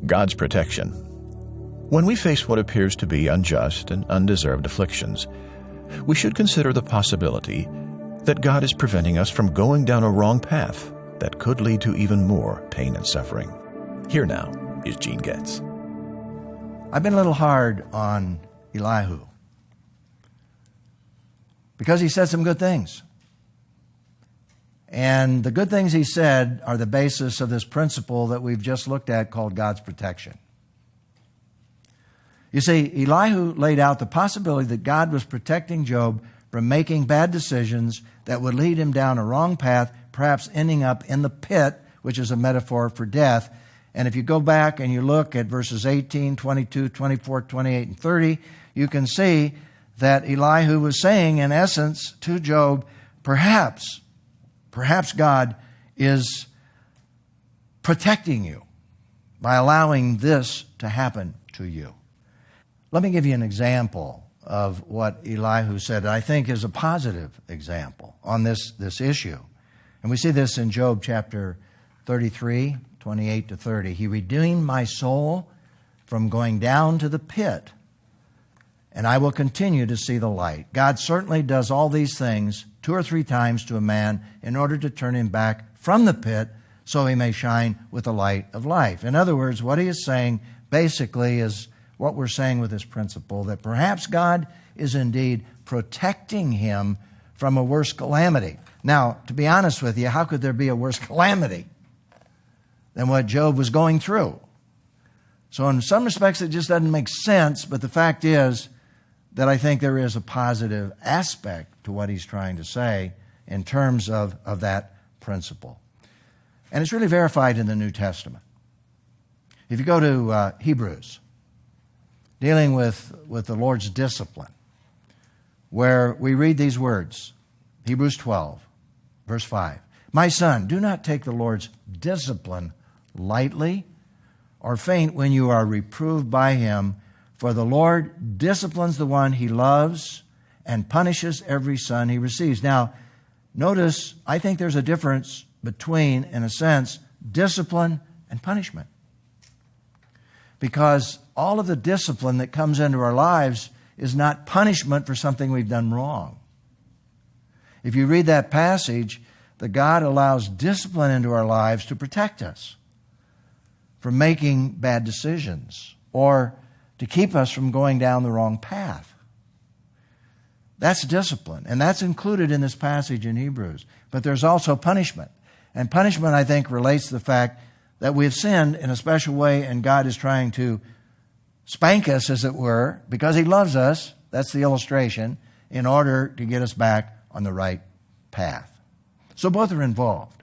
God's protection. When we face what appears to be unjust and undeserved afflictions, we should consider the possibility that God is preventing us from going down a wrong path that could lead to even more pain and suffering. Here now is Gene Getz. I've been a little hard on Elihu because he said some good things. And the good things he said are the basis of this principle that we've just looked at called God's protection. You see, Elihu laid out the possibility that God was protecting Job from making bad decisions that would lead him down a wrong path, perhaps ending up in the pit, which is a metaphor for death. And if you go back and you look at verses 18, 22, 24, 28, and 30, you can see that Elihu was saying, in essence, to Job, perhaps God is protecting you by allowing this to happen to you. Let me give you an example of what Elihu said I think is a positive example on this issue. And we see this in Job chapter 33, 28 to 30. He redeemed my soul from going down to the pit, and I will continue to see the light. God certainly does all these things 2 or 3 times to a man in order to turn him back from the pit so he may shine with the light of life. In other words, what he is saying basically is what we're saying with this principle, that perhaps God is indeed protecting him from a worse calamity. Now, to be honest with you, how could there be a worse calamity than what Job was going through? So in some respects, it just doesn't make sense, but the fact is that I think there is a positive aspect to what he's trying to say in terms of that principle. And it's really verified in the New Testament. If you go to Hebrews, dealing with the Lord's discipline, where we read these words, Hebrews 12, verse 5. My son, do not take the Lord's discipline lightly or faint when you are reproved by him, for the Lord disciplines the one he loves and punishes every son he receives. Now, notice, I think there's a difference between, in a sense, discipline and punishment. Because all of the discipline that comes into our lives is not punishment for something we've done wrong. If you read that passage, that God allows discipline into our lives to protect us from making bad decisions or to keep us from going down the wrong path. That's discipline, and that's included in this passage in Hebrews. But there's also punishment. And punishment, I think, relates to the fact that we have sinned in a special way, and God is trying to spank us, as it were, because he loves us, that's the illustration, in order to get us back on the right path. So both are involved.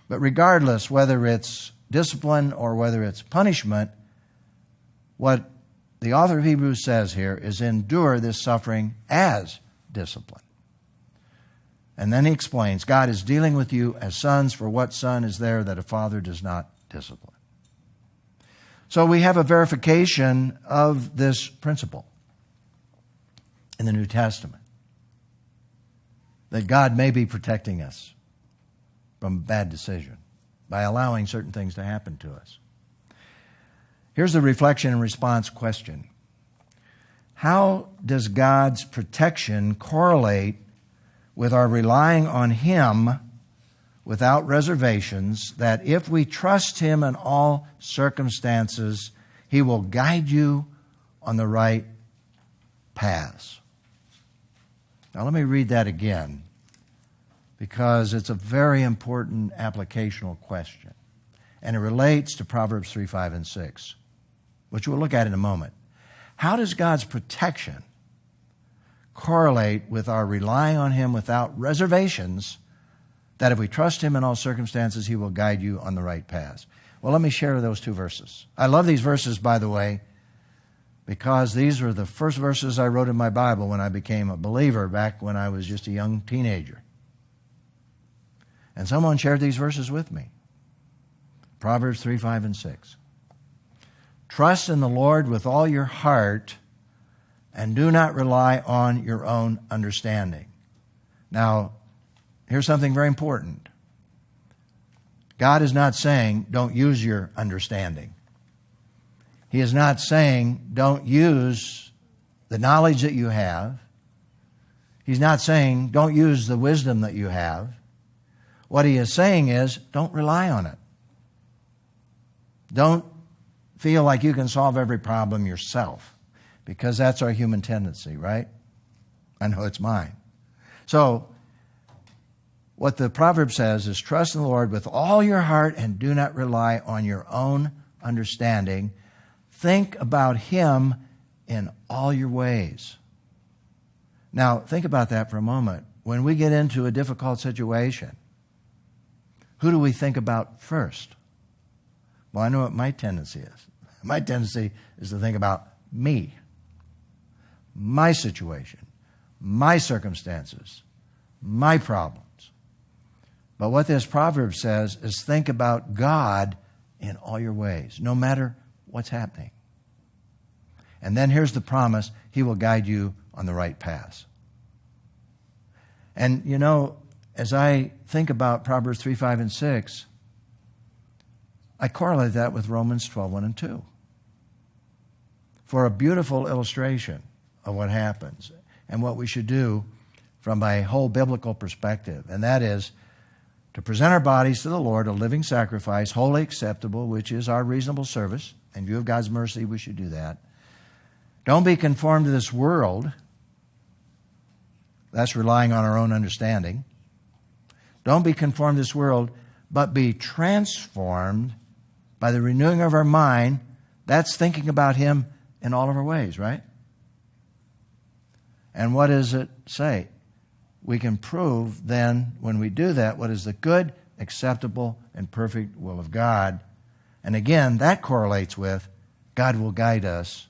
But regardless, whether it's discipline or whether it's punishment, what the author of Hebrews says here is endure this suffering as discipline. And then he explains, God is dealing with you as sons, for what son is there that a father does not discipline? So we have a verification of this principle in the New Testament, that God may be protecting us from bad decision by allowing certain things to happen to us. Here's the reflection and response question. How does God's protection correlate with our relying on him without reservations, that if we trust him in all circumstances, he will guide you on the right paths? Now let me read that again, because it's a very important applicational question. And it relates to Proverbs 3, 5, and 6, which we'll look at in a moment. How does God's protection correlate with our relying on him without reservations, that if we trust him in all circumstances, he will guide you on the right paths? Well, let me share those 2 verses. I love these verses, by the way, because these were the first verses I wrote in my Bible when I became a believer back when I was just a young teenager. And someone shared these verses with me. Proverbs 3, 5, and 6. Trust in the Lord with all your heart and do not rely on your own understanding. Now, here's something very important. God is not saying don't use your understanding. He is not saying don't use the knowledge that you have. He's not saying don't use the wisdom that you have. What he is saying is don't rely on it. Don't feel like you can solve every problem yourself, because that's our human tendency, right? I know it's mine. So, what the proverb says is trust in the Lord with all your heart and do not rely on your own understanding. Think about Him in all your ways. Now, think about that for a moment. When we get into a difficult situation, who do we think about first? Well, I know what my tendency is. My tendency is to think about me, my situation, my circumstances, my problems. But what this proverb says is think about God in all your ways, no matter what's happening. And then here's the promise: He will guide you on the right path. And you know, as I think about Proverbs 3, 5, and 6, I correlate that with Romans 12, 1 and 2 for a beautiful illustration of what happens and what we should do from a whole biblical perspective. And that is to present our bodies to the Lord, a living sacrifice, wholly acceptable, which is our reasonable service. In view of God's mercy, we should do that. Don't be conformed to this world. That's relying on our own understanding. Don't be conformed to this world, but be transformed by the renewing of our mind. That's thinking about Him in all of our ways, right? And what does it say? We can prove then, when we do that, what is the good, acceptable, and perfect will of God. And again, that correlates with God will guide us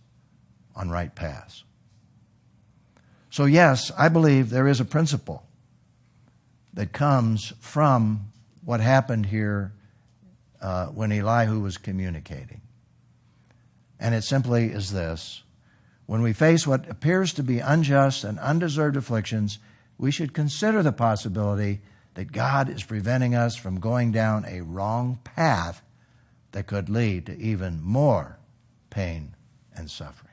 on right paths. So yes, I believe there is a principle that comes from what happened here when Elihu was communicating. And it simply is this: when we face what appears to be unjust and undeserved afflictions, we should consider the possibility that God is preventing us from going down a wrong path that could lead to even more pain and suffering.